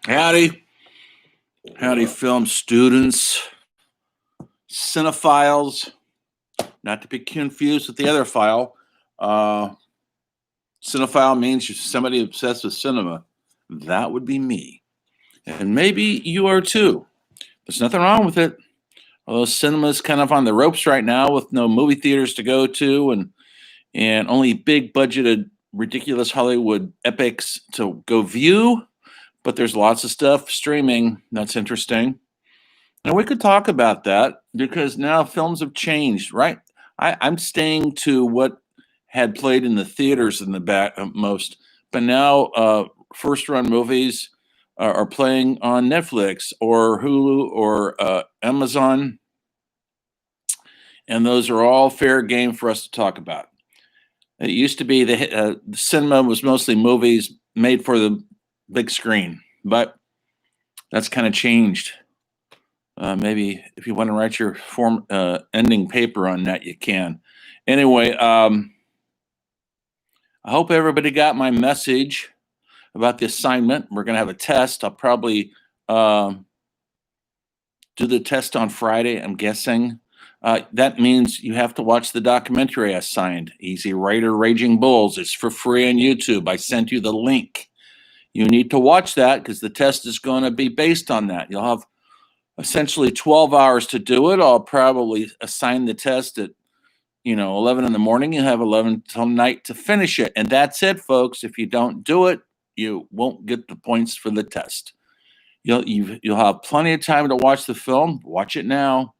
Howdy, howdy, film students, cinephiles, not to be confused with the other file. Uh, Cinephile means you're somebody obsessed with cinema. That would be me. And maybe you are too. There's nothing wrong with it. Although cinema's kind of on the ropes right now with no movie theaters to go to and only big budgeted, ridiculous Hollywood epics to go view. But there's lots of stuff streaming that's interesting. And we could talk about that because now films have changed, right? I'm staying to what had played in the theaters in the back most, but now first run movies are playing on Netflix or Hulu or Amazon, and those are all fair game for us to talk about. It used to be the cinema was mostly movies made for the big screen, but that's kind of changed. Maybe if you want to write your ending paper on that, you can. Anyway, I hope everybody got my message about the assignment. We're going to have a test. I'll probably do the test on Friday, I'm guessing. That means you have to watch the documentary I signed, Easy Rider Raging Bulls. It's for free on YouTube. I sent you the link. You need to watch that because the test is going to be based on that. You'll have essentially 12 hours to do it. I'll probably assign the test at 11 in the morning. You have 11 till night to finish it. And that's it, folks. If you don't do it, you won't get the points for the test. You'll have plenty of time to watch the film. Watch it now.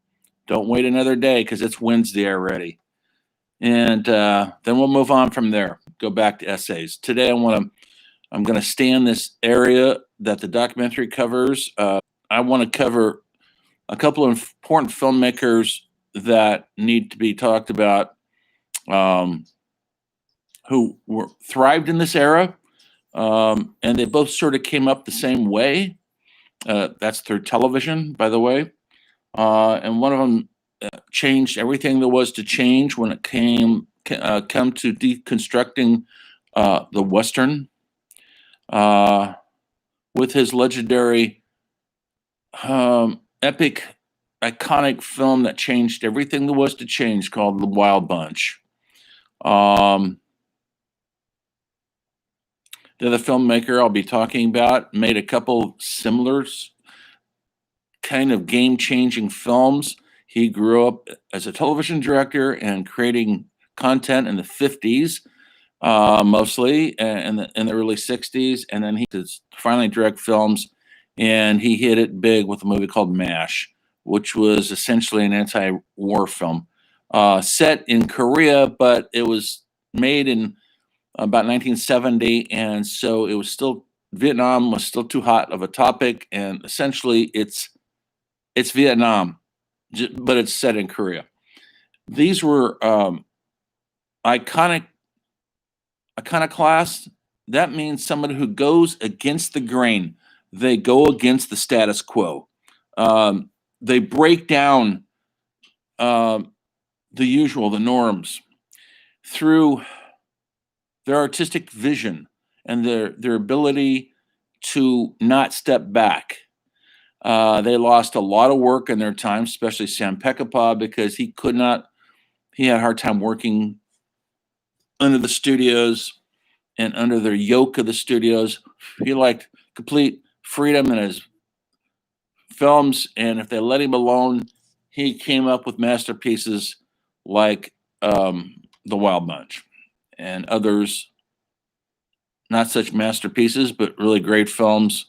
Don't wait another day because it's Wednesday already. And then we'll move on from there. Go back to essays. Today I'm going to stay in this area that the documentary covers. I want to cover a couple of important filmmakers that need to be talked about, who thrived in this era, and they both sort of came up the same way. That's through television, by the way, and one of them changed everything there was to change when it come to deconstructing the Western, with his legendary epic, iconic film that changed everything there was to change called The Wild Bunch. The other filmmaker I'll be talking about made a couple similar kind of game-changing films. He grew up as a television director and creating content in the 50s, mostly, and in the early 60s, and then he finally direct films, and he hit it big with a movie called MASH, which was essentially an anti-war film set in Korea, but it was made in about 1970, and so it was still Vietnam was still too hot of a topic, and essentially it's Vietnam, but it's set in Korea. These were iconoclast. That means somebody who goes against the grain. They go against the status quo. They break down the usual, the norms, through their artistic vision and their ability to not step back. They lost a lot of work in their time, especially Sam Peckinpah, because he had a hard time working under the studios and under their yoke of the studios. He liked complete freedom in his films, and if they let him alone, he came up with masterpieces like The Wild Bunch and others, not such masterpieces, but really great films.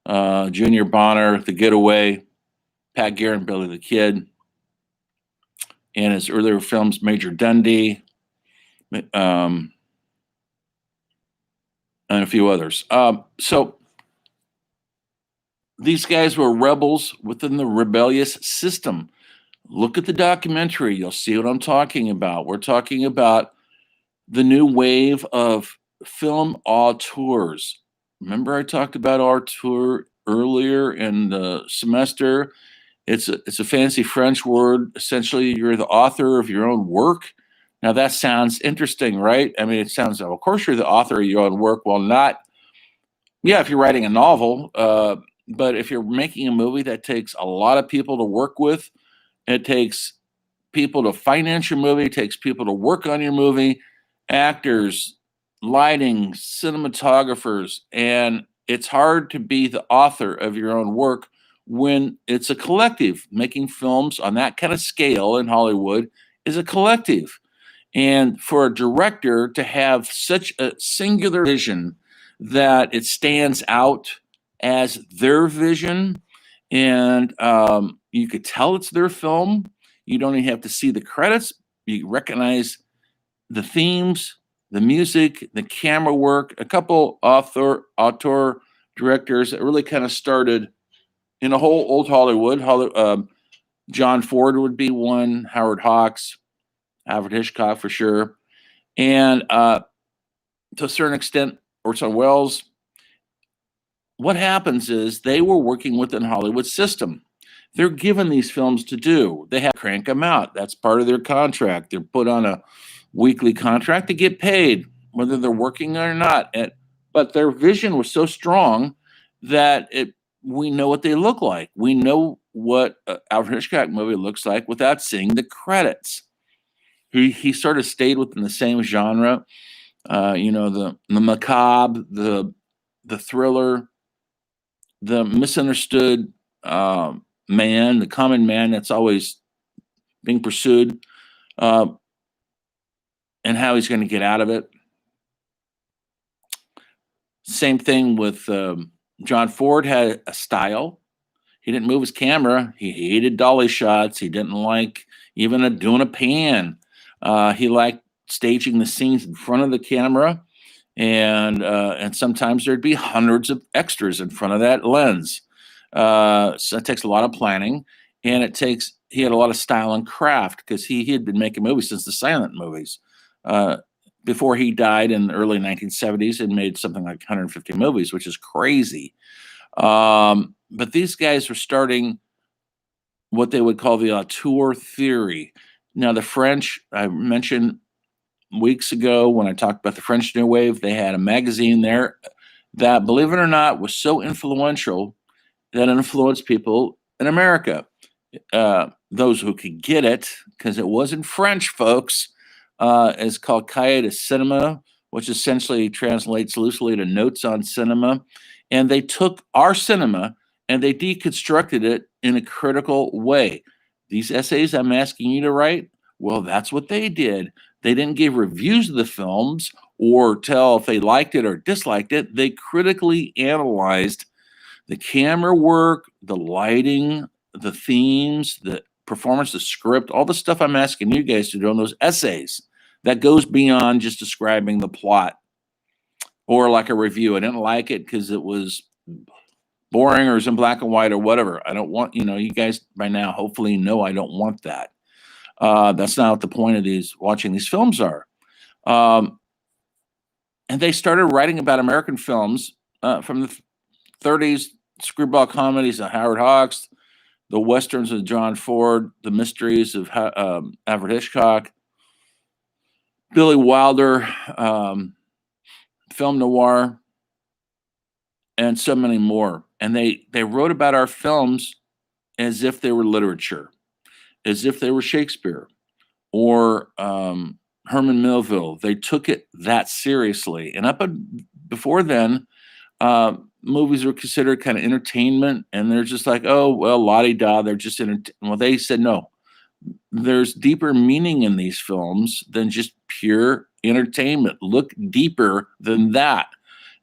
Junior Bonner, The Getaway, Pat Garrett, Billy the Kid, and his earlier films, Major Dundee, and a few others. So these guys were rebels within the rebellious system. Look at the documentary. You'll see what I'm talking about. We're talking about the new wave of film auteurs. Remember I talked about auteur earlier in the semester? It's a fancy French word. Essentially, you're the author of your own work. Now that sounds interesting, right? I mean, it sounds, of course, you're the author of your own work. Well, not Yeah, if you're writing a novel, but if you're making a movie, that takes a lot of people to work with. It takes people to finance your movie, it takes people to work on your movie, actors, lighting, cinematographers, and it's hard to be the author of your own work when it's a collective. Making films on that kind of scale in Hollywood is a collective. And for a director to have such a singular vision that it stands out as their vision, and you could tell it's their film. You don't even have to see the credits. You recognize the themes, the music, the camera work. A couple auteur directors that really kind of started in a whole old Hollywood. John Ford would be one, Howard Hawks, Alfred Hitchcock for sure, and to a certain extent, Orson Welles. What happens is they were working within Hollywood system. They're given these films to do. They have to crank them out. That's part of their contract. They're put on a weekly contract to get paid, whether they're working or not. But their vision was so strong that we know what they look like. We know what an Alfred Hitchcock movie looks like without seeing the credits. He sort of stayed within the same genre, the macabre, the thriller, the misunderstood man, the common man that's always being pursued, uh, and how he's going to get out of it. Same thing with John Ford had a style. He didn't move his camera. He hated dolly shots. He didn't like even doing a pan. He liked staging the scenes in front of the camera, and sometimes there'd be hundreds of extras in front of that lens. So it takes a lot of planning, and he had a lot of style and craft because he had been making movies since the silent movies. Before he died in the early 1970s and made something like 150 movies, which is crazy. But these guys were starting what they would call the auteur theory. Now, the French, I mentioned weeks ago when I talked about the French New Wave, they had a magazine there that, believe it or not, was so influential that influenced people in America. Those who could get it, because it wasn't French, folks, is called Cahiers de Cinema, which essentially translates loosely to Notes on Cinema. And they took our cinema and they deconstructed it in a critical way. These essays I'm asking you to write, well, that's what they did. They didn't give reviews of the films or tell if they liked it or disliked it. They critically analyzed the camera work, the lighting, the themes, the performance, the script, all the stuff I'm asking you guys to do on those essays that goes beyond just describing the plot or like a review. I didn't like it because it was boring or it's in black and white or whatever. I don't want, you guys by now hopefully know I don't want that. That's not what the point of watching these films are. And they started writing about American films from the 30s, screwball comedies of Howard Hawks, the westerns of John Ford, the mysteries of Alfred Hitchcock, Billy Wilder, film noir, and so many more. And they wrote about our films as if they were literature, as if they were Shakespeare or Herman Melville. They took it that seriously. And before then, movies were considered kind of entertainment, and they're just like, oh, well, la-di-da, they're just well, they said no. There's deeper meaning in these films than just pure entertainment. Look deeper than that,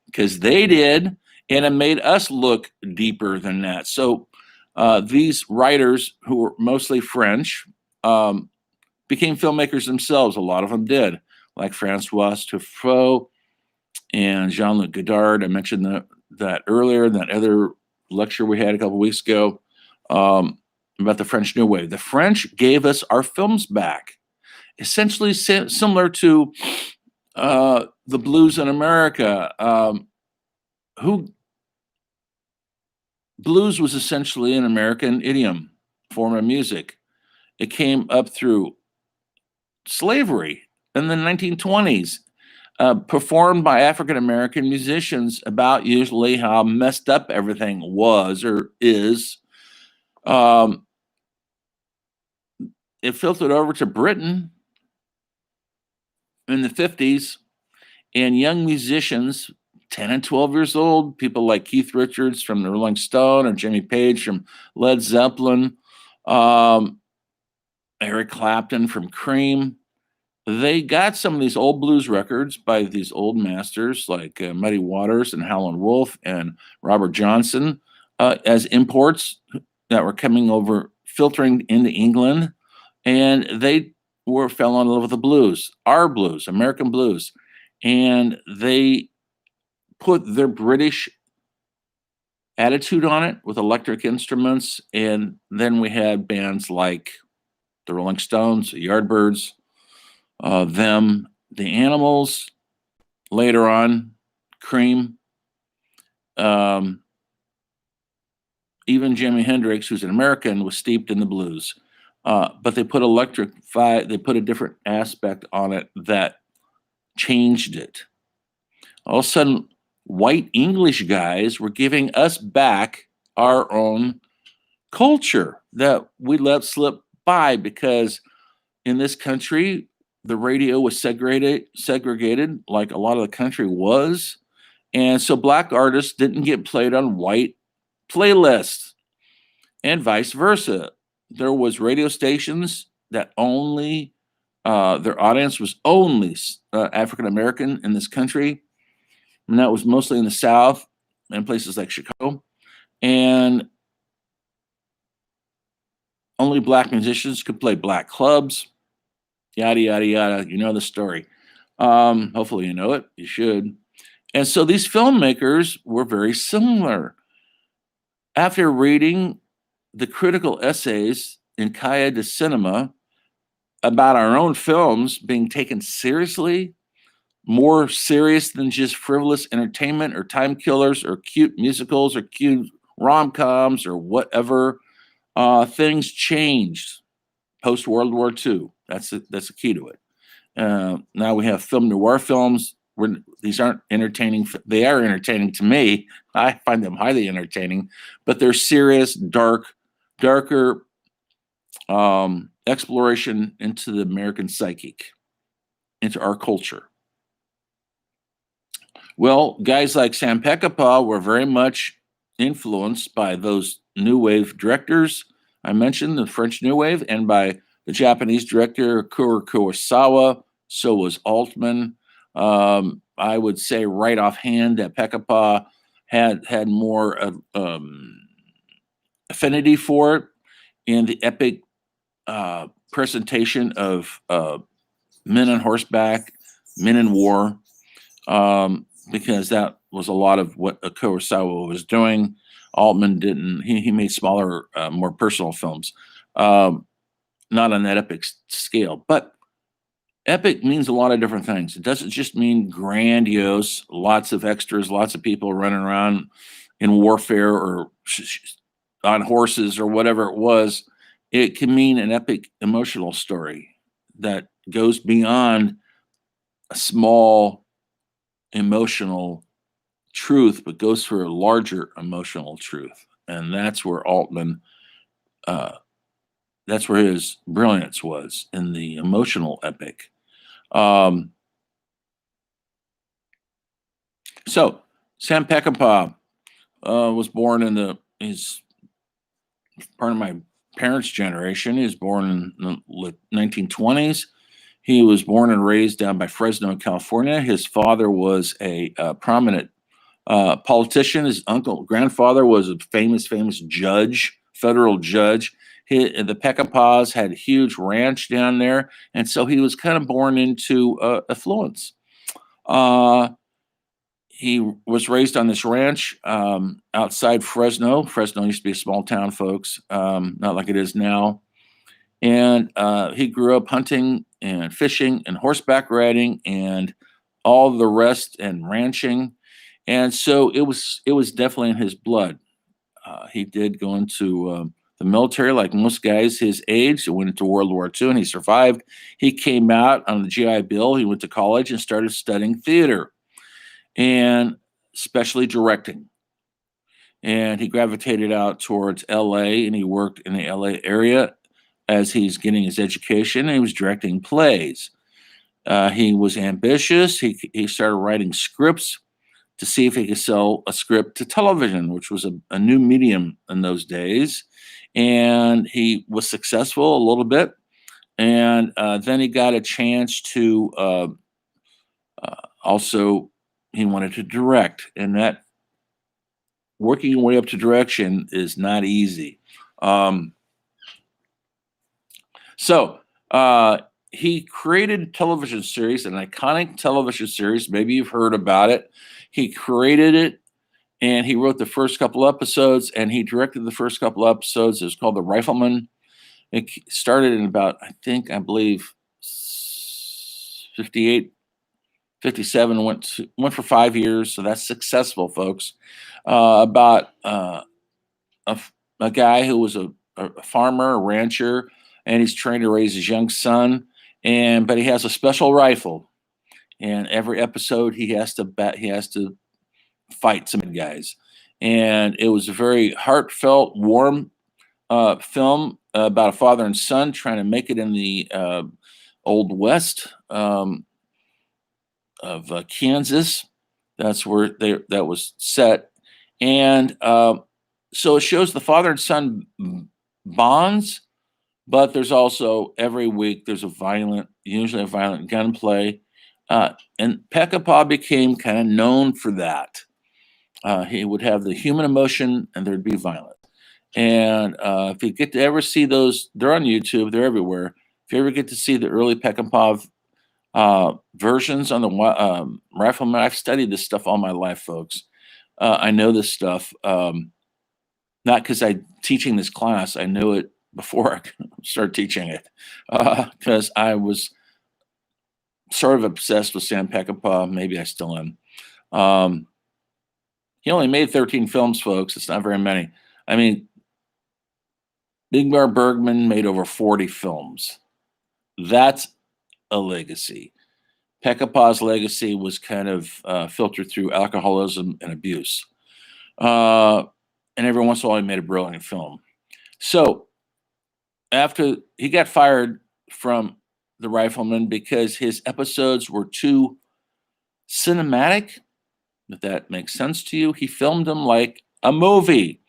because they did, and it made us look deeper than that. So these writers, who were mostly French, became filmmakers themselves. A lot of them did, like Francois Truffaut and Jean-Luc Godard. I mentioned that earlier in that other lecture we had a couple weeks ago about the French New Wave. The French gave us our films back, essentially similar to the blues in America. Blues was essentially an American idiom, form of music. It came up through slavery in the 1920s. performed by African American musicians about usually how messed up everything was or is. Um, it filtered over to Britain in the 50s, and young musicians, 10 and 12 years old, people like Keith Richards from the Rolling Stone or Jimmy Page from Led Zeppelin, um, Eric Clapton from Cream, they got some of these old blues records by these old masters like Muddy Waters and Howlin' Wolf and Robert Johnson as imports that were coming over, filtering into England, and they fell in love with the blues, our blues, American blues, and they put their British attitude on it with electric instruments, and then we had bands like the Rolling Stones, the Yardbirds, them, the Animals, later on, Cream, um, even Jimi Hendrix, who's an American, was steeped in the blues. But they put they put a different aspect on it that changed it. All of a sudden, white English guys were giving us back our own culture that we let slip by because in this country, the radio was segregated like a lot of the country was. And so black artists didn't get played on white playlists and vice versa. There was radio stations that only their audience was only African American in this country, and that was mostly in the South and places like Chicago. And only black musicians could play black clubs. Yada yada yada. You know the story. Hopefully you know it. You should. And so these filmmakers were very similar. After reading the critical essays in Cahiers de Cinema about our own films being taken seriously, more serious than just frivolous entertainment or time killers or cute musicals or cute rom-coms or whatever, things changed post World War II. That's the key to it. Now we have film noir films. These aren't entertaining. They are entertaining to me. I find them highly entertaining, but they're serious, darker exploration into the American psychic, into our culture. Well, guys like Sam Peckinpah were very much influenced by those new wave directors I mentioned, the French New Wave, and by the Japanese director Kuro Kurosawa. So was Altman. I would say right offhand that Peckinpah had more affinity for it in the epic presentation of men on horseback, men in war, because that was a lot of what Kurosawa was doing. Altman didn't. He made smaller, more personal films, not on that epic scale. But epic means a lot of different things. It doesn't just mean grandiose, lots of extras, lots of people running around in warfare or on horses or whatever it was. It can mean an epic emotional story that goes beyond a small emotional truth, but goes for a larger emotional truth. And that's where Altman, that's where his brilliance was, in the emotional epic. So Sam Peckinpah was born he's part of my parents' generation. He was born in the 1920s. He was born and raised down by Fresno, California. His father was a prominent politician. His grandfather was a famous judge, federal judge. The Peckinpahs had a huge ranch down there, and so he was kind of born into affluence. He was raised on this ranch outside Fresno. Fresno used to be a small town, folks, not like it is now. And he grew up hunting and fishing and horseback riding and all the rest, and ranching. And so it was definitely in his blood. He did go into the military, like most guys his age. He went into World War II and he survived. He came out on the GI Bill. He went to college and started studying theater and especially directing. And he gravitated out towards LA and he worked in the LA area as he's getting his education. And he was directing plays. He was ambitious. He started writing scripts to see if he could sell a script to television, which was a new medium in those days. And he was successful a little bit. And then he got a chance to also, he wanted to direct. And that working your way up to direction is not easy. So he created a television series, an iconic television series. Maybe you've heard about it. He created it and he wrote the first couple episodes and he directed the first couple episodes. It was called The Rifleman. It started in about, I believe, 58, 57, went for 5 years. So that's successful, folks. About a guy who was a farmer, a rancher, and he's trying to raise his young son. But he has a special rifle. And every episode he has to fight some guys. And it was a very heartfelt, warm film about a father and son trying to make it in the Old West of Kansas. That's where that was set. And so it shows the father and son bonds, but there's also every week there's usually a violent gunplay. And Peckinpah became kind of known for that. He would have the human emotion and there'd be violence. And if you get to ever see those, they're on YouTube, they're everywhere. If you ever get to see the early Peckinpah versions on the Rifleman, I've studied this stuff all my life, folks. I know this stuff, not because I'm teaching this class. I knew it before I started teaching it, because I was sort of obsessed with Sam Peckinpah. Maybe I still am. He only made 13 films, folks. It's not very many. I mean, Ingmar Bergman made over 40 films. That's a legacy. Peckinpah's legacy was kind of filtered through alcoholism and abuse. And every once in a while, he made a brilliant film. So after he got fired from The Rifleman because his episodes were too cinematic, if that makes sense to you, he filmed them like a movie,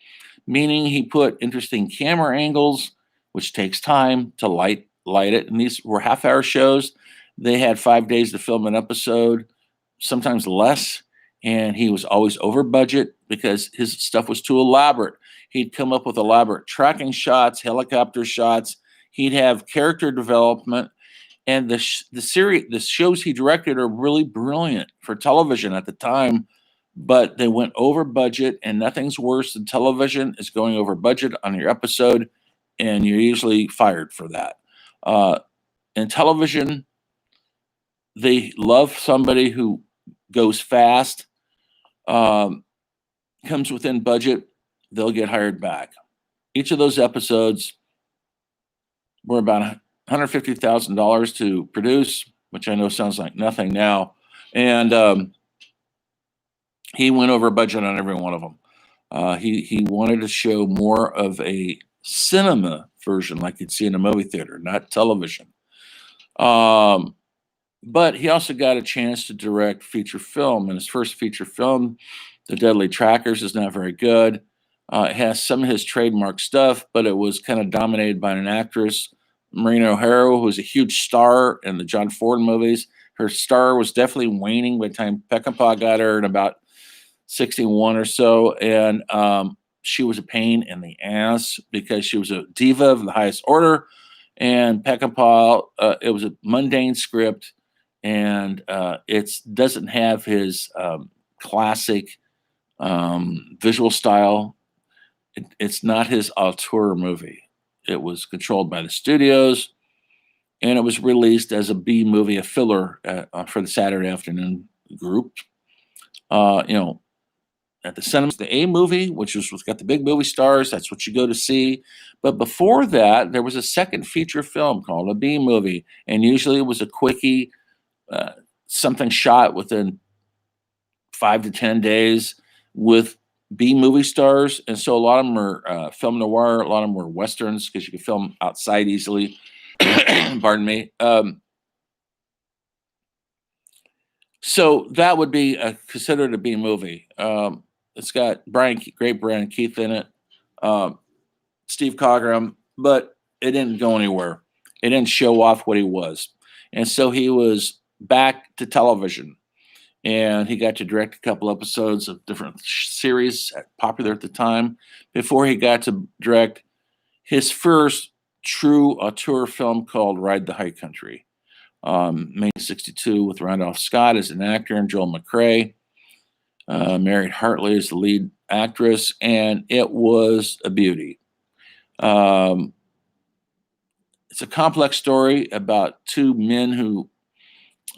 meaning he put interesting camera angles, which takes time to light it. And these were half-hour shows. They had 5 days to film an episode, sometimes less. And he was always over budget because his stuff was too elaborate. He'd come up with elaborate tracking shots, helicopter shots. He'd have character development. And the shows he directed are really brilliant for television at the time, but they went over budget, and nothing's worse than television is going over budget on your episode, and you're usually fired for that. In television, they love somebody who goes fast, comes within budget, they'll get hired back. Each of those episodes were about $150,000 to produce, which I know sounds like nothing now. And he went over budget on every one of them. He wanted to show more of a cinema version like you'd see in a movie theater, not television. But he also got a chance to direct feature film. And his first feature film, The Deadly Trackers, is not very good. It has some of his trademark stuff, but it was kind of dominated by an actress, Maureen O'Hara, who was a huge star in the John Ford movies. Her star was definitely waning by the time Peckinpah got her in about 61 or so. And she was a pain in the ass because she was a diva of the highest order. And Peckinpah, it was a mundane script, and it doesn't have his classic visual style. It's not his auteur movie. It was controlled by the studios, and it was released as a B movie, a filler for the Saturday afternoon group. at the cinemas, the A movie, which was got the big movie stars. That's what you go to see. But before that, there was a second feature film called a B movie, and usually it was a quickie, uh, something shot within 5 to 10 days with B movie stars. And so a lot of them were film noir. A lot of them were westerns because you could film outside easily. Pardon me. So that would be considered a B movie. It's got great Brian Keith in it, um, Steve Cogram, but it didn't go anywhere. It didn't show off what he was, and so he was back to television, and he got to direct a couple episodes of different series popular at the time before he got to direct his first true auteur film called Ride the High Country. May 62 with Randolph Scott as an actor and Joel McCrea. Mary Hartley is the lead actress, and it was a beauty. Um, it's a complex story about two men who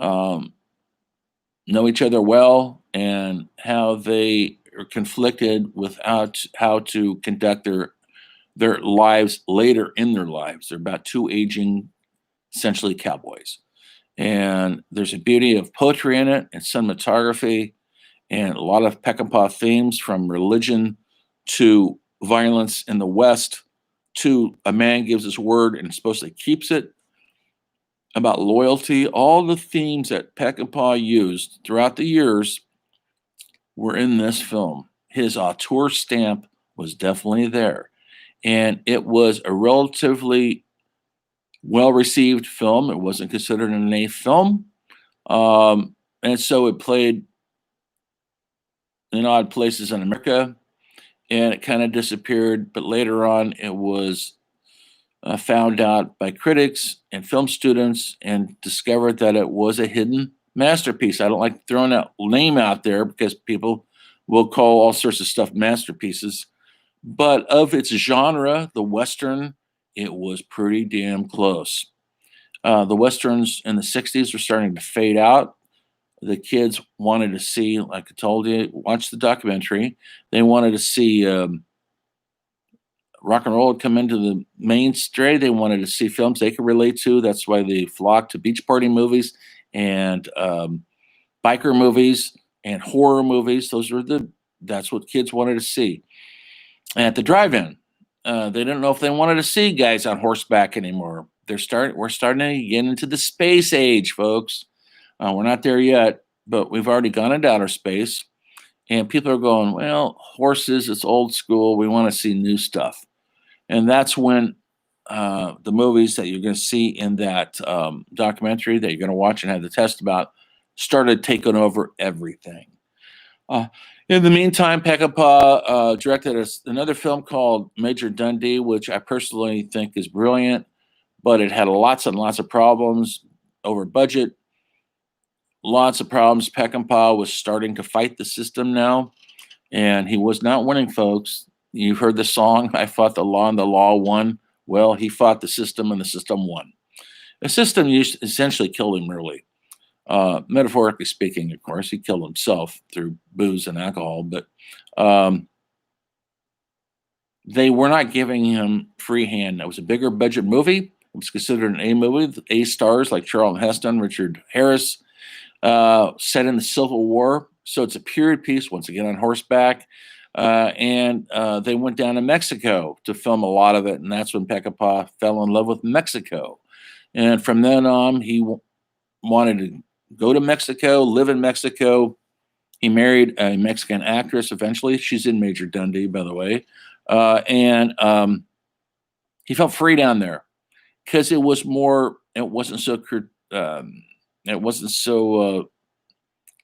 know each other well and how they are conflicted without how to conduct their lives later in their lives. They're about two aging, essentially cowboys. And there's a beauty of poetry in it and cinematography and a lot of Peckinpah themes from religion to violence in the West to a man gives his word and supposedly keeps it, about loyalty. All the themes that Peckinpah used throughout the years were in this film. His auteur stamp was definitely there. And it was a relatively well-received film. It wasn't considered an A film. And so it played in odd places in America, and it kind of disappeared. But later on, it was found out by critics and film students and discovered that it was a hidden masterpiece. I don't like throwing that name out there because people will call all sorts of stuff masterpieces. But of its genre, the Western, it was pretty damn close. The Westerns in the 60s were starting to fade out. The kids wanted to see, like I told you, watch the documentary. They wanted to see rock and roll had come into the mainstream. They wanted to see films they could relate to. That's why they flocked to beach party movies and biker movies and horror movies. That's what kids wanted to see. And at the drive-in, they didn't know if they wanted to see guys on horseback anymore. We're starting to get into the space age, folks. We're not there yet, but we've already gone into outer space. And people are going, well, horses, it's old school. We want to see new stuff. And that's when the movies that you're going to see in that documentary that you're going to watch and have the test about started taking over everything. In the meantime, Peckinpah directed another film called Major Dundee, which I personally think is brilliant, but it had lots and lots of problems over budget. Lots of problems. Peckinpah was starting to fight the system now, and he was not winning, folks. You've heard the song, I fought the law and the law won. Well, he fought the system and the system won. The system essentially killed him early. Metaphorically speaking, of course, he killed himself through booze and alcohol, but they were not giving him free hand. It was a bigger budget movie. It was considered an A movie with A stars like Charlton Heston, Richard Harris, set in the Civil War. So it's a period piece, once again, on horseback. And they went down to Mexico to film a lot of it. And that's when Peckinpah fell in love with Mexico. And from then on, he wanted to go to Mexico, live in Mexico. He married a Mexican actress eventually. She's in Major Dundee, by the way. And he felt free down there because it wasn't so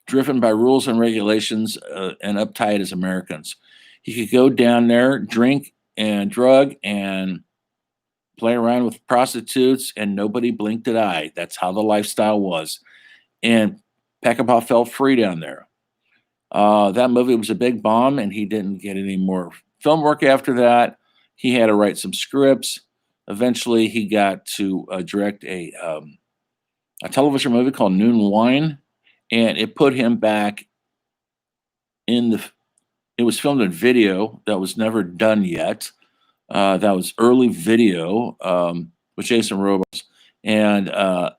driven by rules and regulations and uptight as Americans. He could go down there, drink and drug and play around with prostitutes, and nobody blinked an eye. That's how the lifestyle was. And Peckinpah felt free down there. That movie was a big bomb, and he didn't get any more film work after that. He had to write some scripts. Eventually, he got to direct a television movie called Noon Wine, and it put him back in it was filmed in video that was never done yet. That was early video with Jason Robards, and a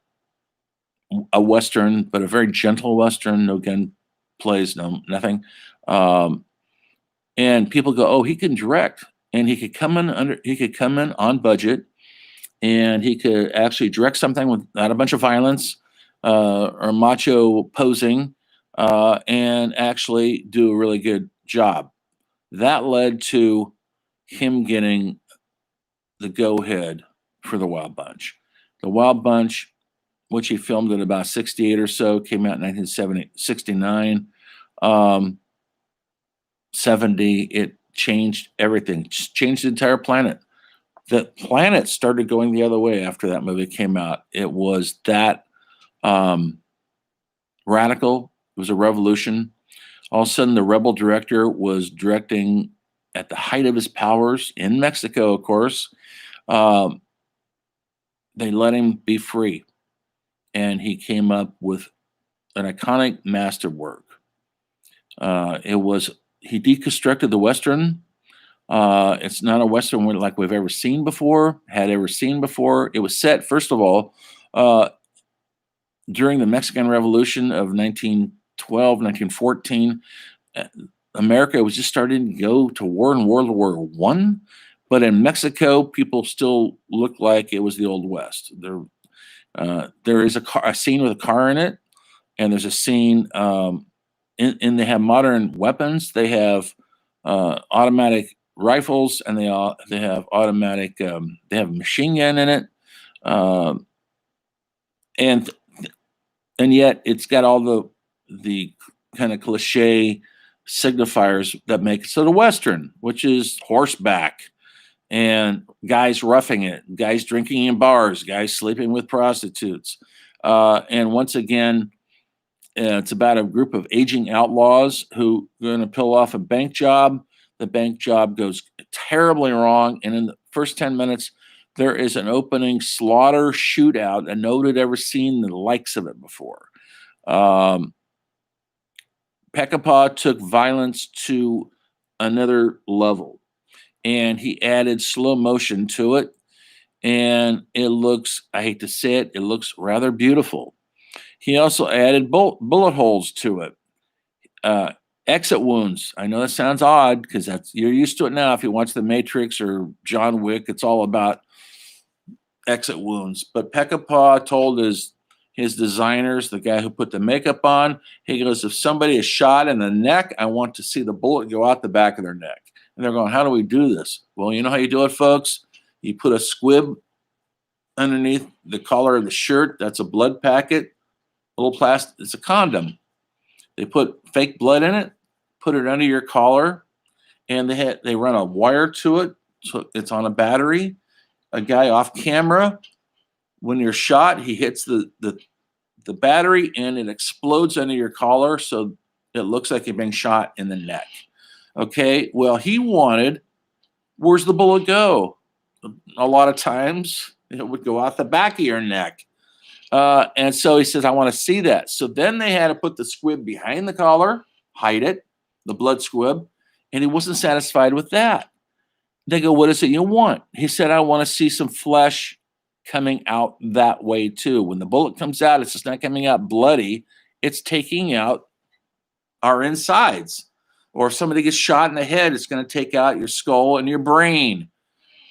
Western, but a very gentle Western, no gun plays, no nothing. And people go, "Oh, he can direct, and he could come in on budget, and he could actually direct something without a bunch of violence or macho posing, and actually do a really good job." That led to him getting the go-ahead for the Wild Bunch. The Wild Bunch, which he filmed in about 68 or so, came out in 1969. 70, it changed everything, just changed the entire planet. The planet started going the other way after that movie came out. It was that radical. It was a revolution. All of a sudden, the rebel director was directing at the height of his powers in Mexico, of course. They let him be free, and he came up with an iconic masterwork. He deconstructed the Western. It's not a Western like we've ever seen before, had ever seen before. It was set, first of all, during the Mexican Revolution of 1912, 1914. America was just starting to go to war in World War One, but in Mexico, people still looked like it was the Old West. There is a scene with a car in it, and there's a scene, and they have modern weapons. They have automatic rifles, and they have automatic. They have a machine gun in it, and yet it's got all the kind of cliche signifiers that make it so the Western, which is horseback and guys roughing it, guys drinking in bars, guys sleeping with prostitutes, and once again, it's about a group of aging outlaws who are going to pull off a bank job. The bank job goes terribly wrong, and in the first 10 minutes, there is an opening slaughter shootout, and nobody had ever seen the likes of it before. Peckinpah took violence to another level, and he added slow motion to it, and it looks, I hate to say it, it looks rather beautiful. He also added bullet holes to it, exit wounds. I know that sounds odd because you're used to it now. If you watch The Matrix or John Wick, it's all about exit wounds. But Peckinpah told his designers, the guy who put the makeup on, he goes, "If somebody is shot in the neck, I want to see the bullet go out the back of their neck." And they're going, "How do we do this?" Well, you know how you do it, folks? You put a squib underneath the collar of the shirt. That's a blood packet. Little plastic, it's a condom. They put fake blood in it, put it under your collar, and they run a wire to it, so it's on a battery. A guy off camera, when you're shot, he hits the battery and it explodes under your collar, so it looks like you're being shot in the neck. Okay, well, he wanted, where's the bullet go? A lot of times it would go out the back of your neck. And so he says, "I want to see that." So then they had to put the squib behind the collar, hide it, the blood squib, and he wasn't satisfied with that. They go, "What is it you want?" He said, "I want to see some flesh coming out that way too. When the bullet comes out, it's just not coming out bloody, it's taking out our insides. Or if somebody gets shot in the head, it's going to take out your skull and your brain."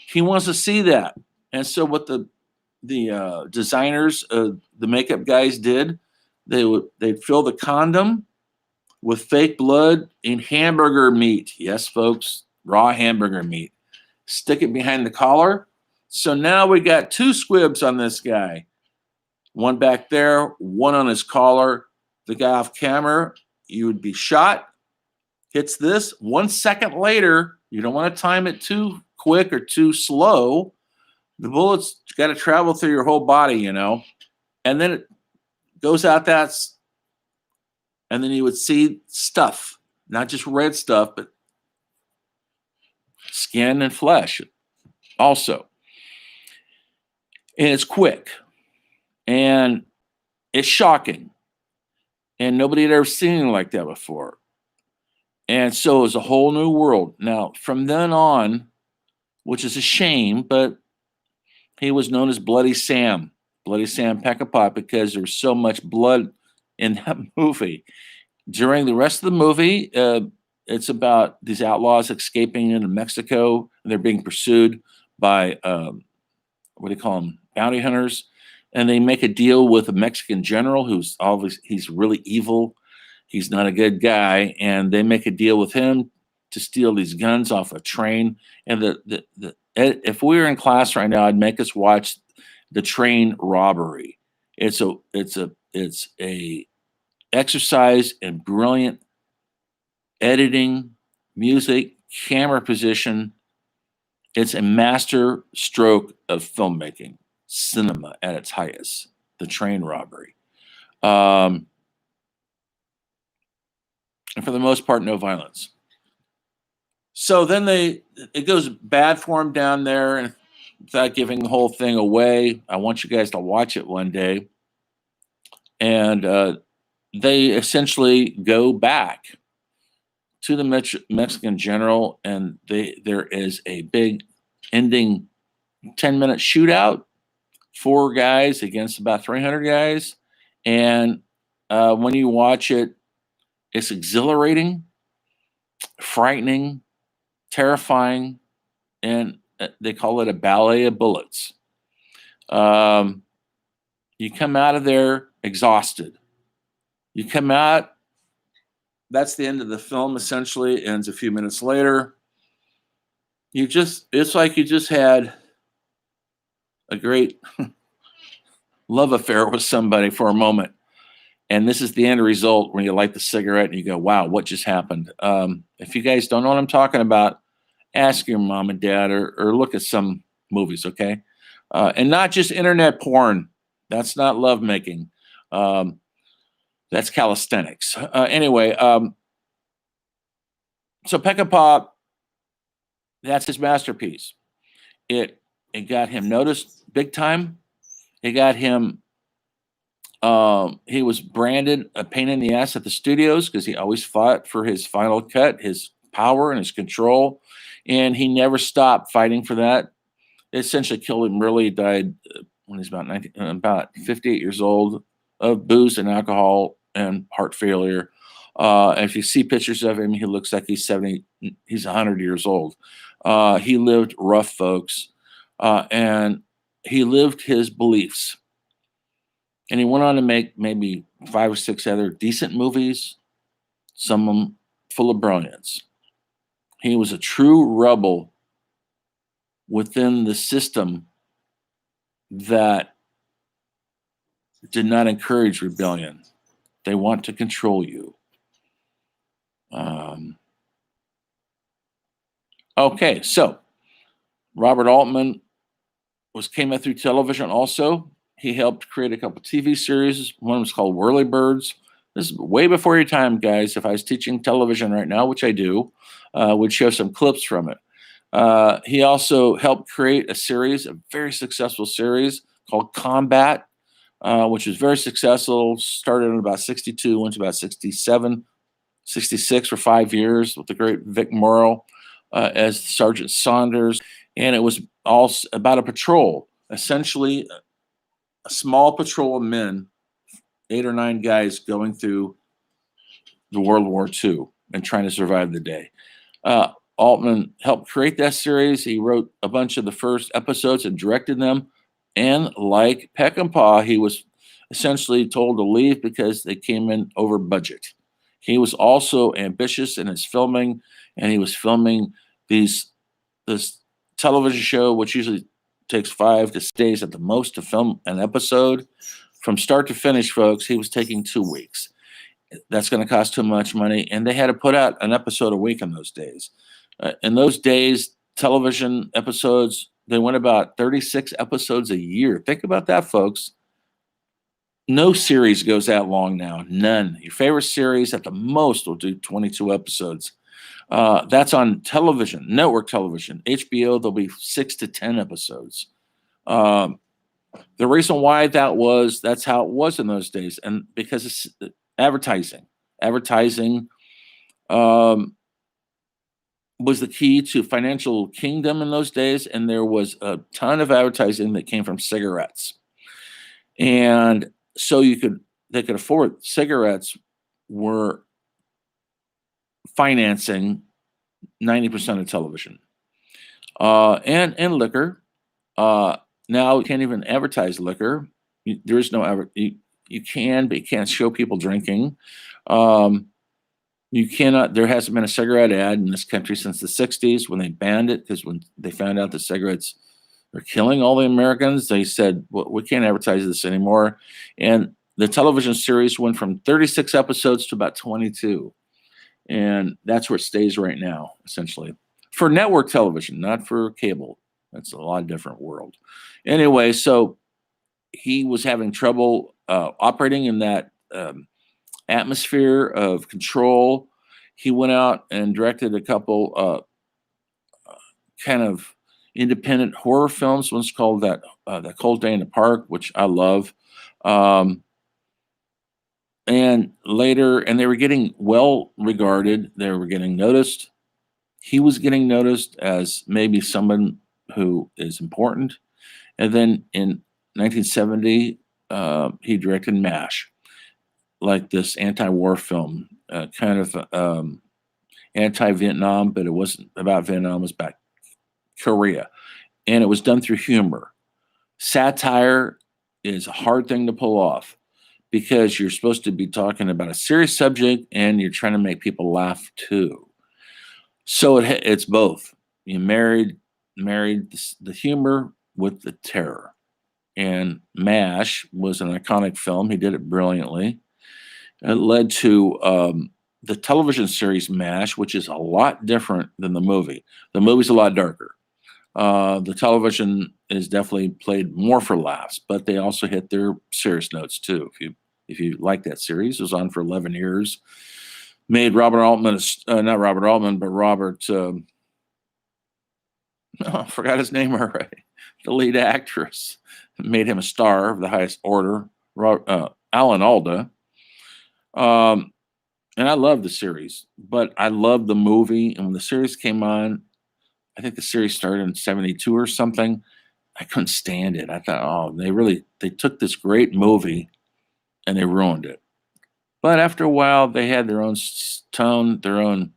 He wants to see that. And so what the designers, the makeup guys did, they'd fill the condom with fake blood and hamburger meat. Yes, folks, raw hamburger meat. Stick it behind the collar. So now we got two squibs on this guy. One back there, one on his collar. The guy off camera, you would be shot, hits this. 1 second later, you don't want to time it too quick or too slow. The bullet's got to travel through your whole body, you know, and then it goes out and then you would see stuff, not just red stuff, but skin and flesh also. And it's quick and it's shocking. And nobody had ever seen anything like that before. And so it was a whole new world. Now, from then on, which is a shame, but he was known as Bloody Sam Peckinpah, because there was so much blood in that movie. During the rest of the movie, it's about these outlaws escaping into Mexico, and they're being pursued by what do you call them, bounty hunters, and they make a deal with a Mexican general who's obviously he's really evil. He's not a good guy, and they make a deal with him to steal these guns off a train. And if we were in class right now, I'd make us watch the train robbery. It's a exercise in brilliant editing, music, camera position. It's a master stroke of filmmaking, cinema at its highest. The train robbery, and for the most part, no violence. So then it goes bad for him down there, and without giving the whole thing away, I want you guys to watch it one day. And they essentially go back to the Mexican general, and there is a big ending 10-minute shootout, 4 guys against about 300 guys. And when you watch it, it's exhilarating, frightening, terrifying, and they call it a ballet of bullets. You come out of there exhausted. You come out, that's the end of the film, essentially. It ends a few minutes later. It's like you just had a great love affair with somebody for a moment. And this is the end result when you light the cigarette and you go, wow, what just happened? If you guys don't know what I'm talking about, ask your mom and dad or look at some movies, okay? And not just internet porn. That's not lovemaking. That's calisthenics. Anyway, so Peckinpah, that's his masterpiece. It got him noticed big time. It got him, he was branded a pain in the ass at the studios because he always fought for his final cut, his power and his control. And he never stopped fighting for that. It essentially killed him. Really died when he's about 58 years old of booze and alcohol and heart failure. If you see pictures of him, he looks like he's 70, he's 100 years old. He lived rough, folks, and he lived his beliefs. And he went on to make maybe 5 or 6 other decent movies, some of them full of brilliance. He was a true rebel within the system that did not encourage rebellion. They want to control you. Okay, so Robert Altman came up through television also. He helped create a couple TV series. One was called Whirlybirds. This is way before your time, guys. If I was teaching television right now, which I do, would show some clips from it. He also helped create a series, a very successful series called Combat, which was very successful. Started in about 62, went to about 67, 66 for 5 years with the great Vic Morrow as Sergeant Saunders. And it was all about a patrol, essentially a small patrol of men, 8 or 9 guys going through the World War II and trying to survive the day. Altman helped create that series. He wrote a bunch of the first episodes and directed them. And like Peckinpah, he was essentially told to leave because they came in over budget. He was also ambitious in his filming, and he was filming this television show, which usually takes 5 to 6 days at the most to film an episode. From start to finish, folks, he was taking 2 weeks. That's going to cost too much money, and they had to put out an episode a week in those days. In those days, television episodes, they went about 36 episodes a year. Think about that, folks. No series goes that long now. None. Your favorite series at the most will do 22 episodes. That's on television, network television. HBO, there'll be 6 to 10 episodes. The reason why that's how it was in those days. And because it's advertising. was the key to financial kingdom in those days, and there was a ton of advertising that came from cigarettes. And so they could afford cigarettes were financing 90% of television. And liquor. Now you can't even advertise liquor. There is no you can, but you can't show people drinking. You cannot. There hasn't been a cigarette ad in this country since the '60s when they banned it, because when they found out that cigarettes are killing all the Americans, they said, well, we can't advertise this anymore. And the television series went from 36 episodes to about 22, and that's where it stays right now, essentially, for network television, not for cable. That's a lot different world. Anyway, so he was having trouble operating in that atmosphere of control. He went out and directed a couple kind of independent horror films. One's called that Cold Day in the Park, which I love. And later, and they were getting well regarded. They were getting noticed. He was getting noticed as maybe someone who is important. And then in 1970, he directed MASH, like this anti-war film, kind of anti-Vietnam, but it wasn't about Vietnam, it was about Korea. And it was done through humor. Satire is a hard thing to pull off because you're supposed to be talking about a serious subject and you're trying to make people laugh too. So it's both. You married the humor with the terror. And MASH was an iconic film. He did it brilliantly. It led to the television series MASH, which is a lot different than the movie. The movie's a lot darker. The television is definitely played more for laughs, but they also hit their serious notes too. If you like that series, it was on for 11 years. Made Robert Altman, not Robert Altman, but Robert. I forgot his name already. The lead actress made him a star of the highest order. Alan Alda. And I love the series, but I love the movie. And when the series came on, I think the series started in '72 or something. I couldn't stand it. I thought, oh, they took this great movie and they ruined it. But after a while, they had their own tone, their own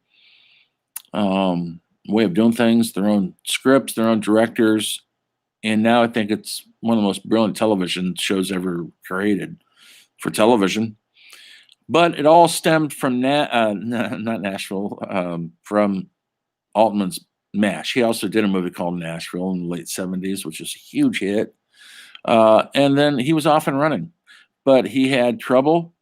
way of doing things, their own scripts, their own directors. And now I think it's one of the most brilliant television shows ever created for television. But it all stemmed from not Nashville, from Altman's MASH. He also did a movie called Nashville in the late '70s, which was a huge hit. And then he was off and running, but he had trouble.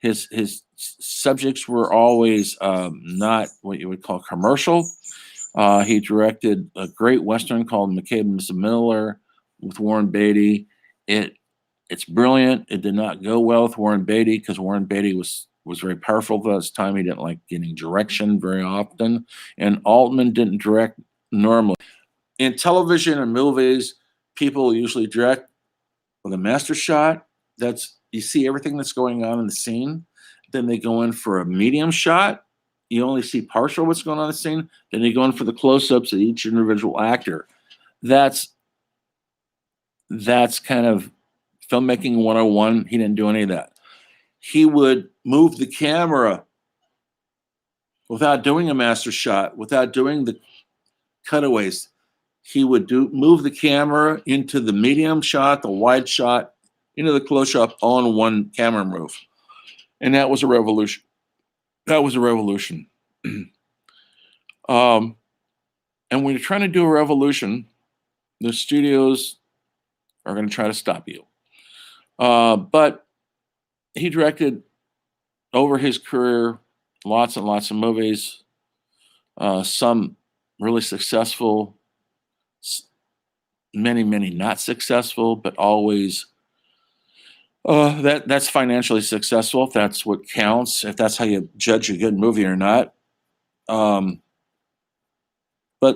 His subjects were always not what you would call commercial. He directed a great Western called McCabe and Mrs. Miller with Warren Beatty. It's brilliant. It did not go well with Warren Beatty because Warren Beatty was very powerful at this time. He didn't like getting direction very often. And Altman didn't direct normally. In television and movies, people usually direct with a master shot. You see everything that's going on in the scene. Then they go in for a medium shot. You only see partial what's going on in the scene. Then you go in for the close-ups of each individual actor. That's kind of filmmaking 101. He didn't do any of that. He would move the camera without doing a master shot, without doing the cutaways. He would move the camera into the medium shot, the wide shot, into the close up, all in one camera move. And that was a revolution. And when you're trying to do a revolution, the studios are going to try to stop you. But he directed over his career lots and lots of movies, some really successful, many not successful, but always that's financially successful, if that's what counts, if that's how you judge a good movie or not. But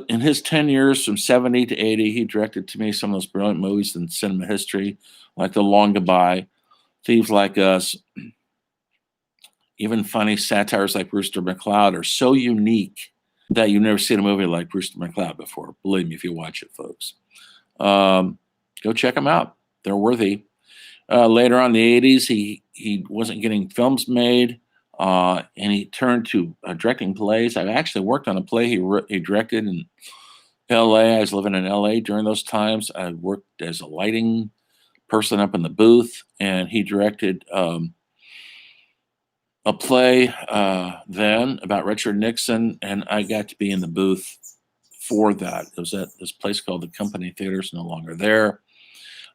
in his 10 years from 70 to 80, he directed to me some of those brilliant movies in cinema history, like The Long Goodbye, Thieves Like Us. Even funny satires like Brewster McCloud are so unique that you've never seen a movie like Brewster McCloud before. Believe me, if you watch it, folks. Go check them out. They're worthy. Later on in the 80s, he wasn't getting films made, and he turned to directing plays. I actually worked on a play he directed in LA. I was living in LA during those times. I worked as a lighting person up in the booth, and he directed a play then about Richard Nixon, and I got to be in the booth for that. It was at this place called the Company Theater. It's no longer there.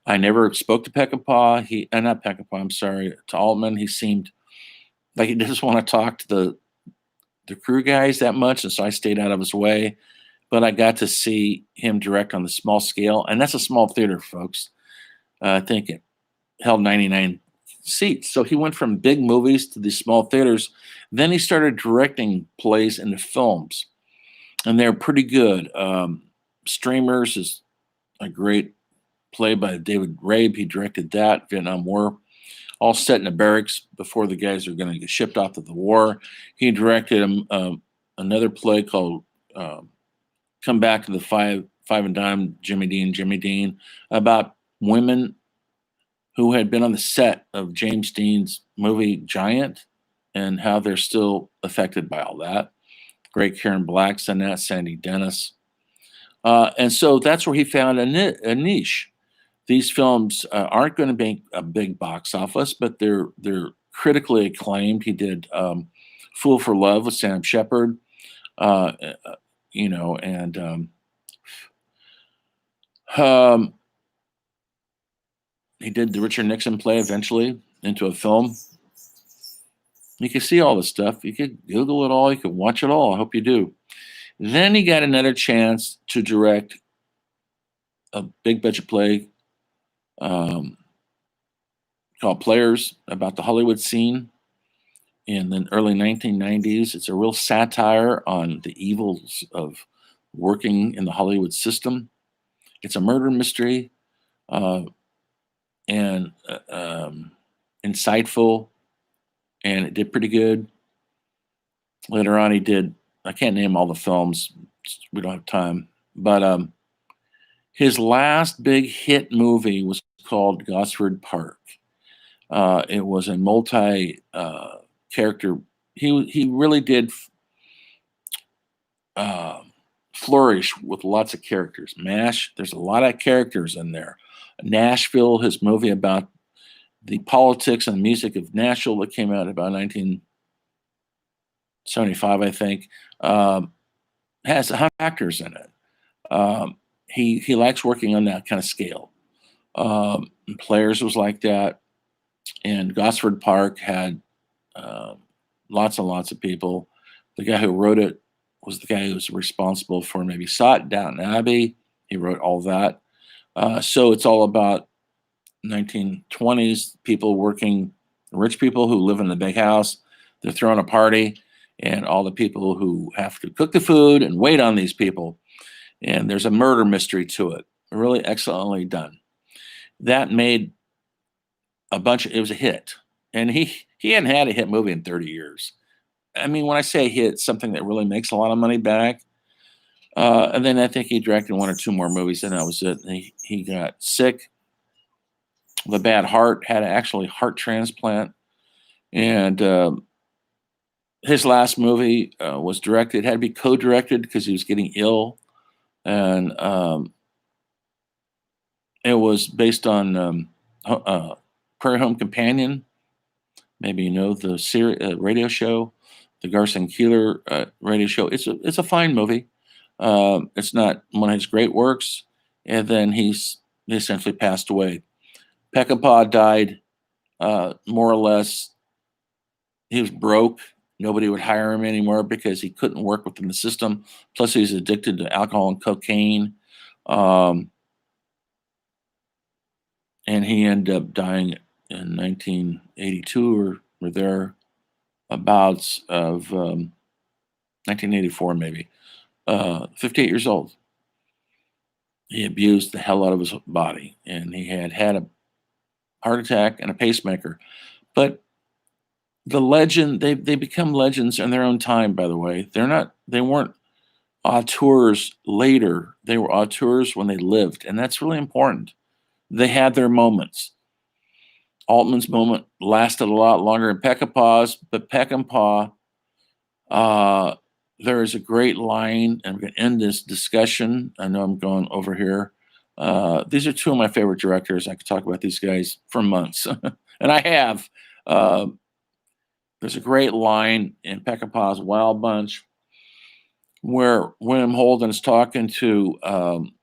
I never spoke to Peckinpah. Not Peckinpah, I'm sorry, to Altman. He seemed like he doesn't want to talk to the crew guys that much, and so I stayed out of his way. But I got to see him direct on the small scale, and that's a small theater, folks. I think it held 99 seats. So he went from big movies to these small theaters. Then he started directing plays into films, and they're pretty good. Streamers is a great play by David Rabe. He directed that, Vietnam War, all set in the barracks before the guys are going to get shipped off to the war. He directed another play called Come Back to the Five and Dime, Jimmy Dean, about women who had been on the set of James Dean's movie Giant and how they're still affected by all that. Great Karen Black's in that, Sandy Dennis. And so that's where he found a niche. These films aren't going to make a big box office, but they're critically acclaimed. He did Fool for Love with Sam Shepard, and he did the Richard Nixon play eventually into a film. You can see all this stuff. You could Google it all. You could watch it all. I hope you do. Then he got another chance to direct a big budget play called Players, about the Hollywood scene in the early 1990s. It's a real satire on the evils of working in the Hollywood system. It's a murder mystery and insightful, and it did pretty good. Later on, he did, I can't name all the films, we don't have time, but his last big hit movie was called Gosford Park. It was a multi character. He really did flourish with lots of characters. MASH, there's a lot of characters in there. Nashville, his movie about the politics and music of Nashville that came out about 1975, I think, has 100 actors in it. He likes working on that kind of scale. Players was like that, and Gosford Park had lots and lots of people. The guy who wrote it was the guy who was responsible for maybe Sot, Downton Abbey. He wrote all that. So it's all about 1920s people working, rich people who live in the big house. They're throwing a party, and all the people who have to cook the food and wait on these people. And there's a murder mystery to it. Really excellently done. That made it was a hit. And he hadn't had a hit movie in 30 years. I mean, when I say hit, something that really makes a lot of money back. And then I think he directed one or two more movies, and that was it. And he got sick with a bad heart, had actually heart transplant. And his last movie was directed, had to be co-directed because he was getting ill. And it was based on Prairie Home Companion. Maybe you know the radio show, the Garson Keillor radio show. It's a fine movie. It's not one of his great works. And then he essentially passed away. Peckinpah died more or less. He was broke. Nobody would hire him anymore because he couldn't work within the system. Plus, he was addicted to alcohol and cocaine. And he ended up dying in 1982 or thereabouts of 1984, maybe. 58 years old. He abused the hell out of his body, and he had a heart attack and a pacemaker. But the legend, they become legends in their own time, by the way. They weren't auteurs later. They were auteurs when they lived, and that's really important. They had their moments. Altman's moment lasted a lot longer than Peckinpah's, but Peckinpah, uh, there is a great line, and I'm going to end this discussion. I know I'm going over here. These are two of my favorite directors. I could talk about these guys for months, and I have. Uh, there's a great line in Peckinpah's Wild Bunch where William Holden is talking to um,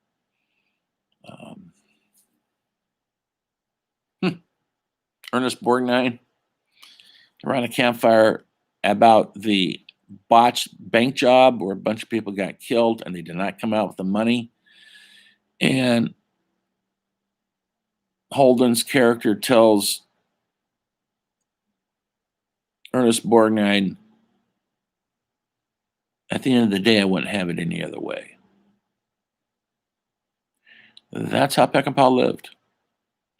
Ernest Borgnine around a campfire about the botched bank job where a bunch of people got killed and they did not come out with the money. And Holden's character tells Ernest Borgnine, at the end of the day, I wouldn't have it any other way. That's how Peckinpah lived.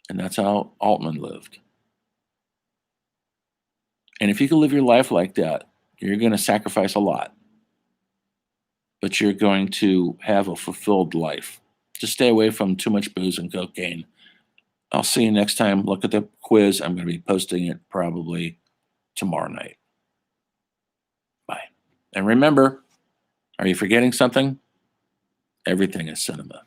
And that's how Altman lived. And if you can live your life like that, you're going to sacrifice a lot, but you're going to have a fulfilled life. Just stay away from too much booze and cocaine. I'll see you next time. Look at the quiz. I'm going to be posting it probably tomorrow night. Bye. And remember, are you forgetting something? Everything is cinema.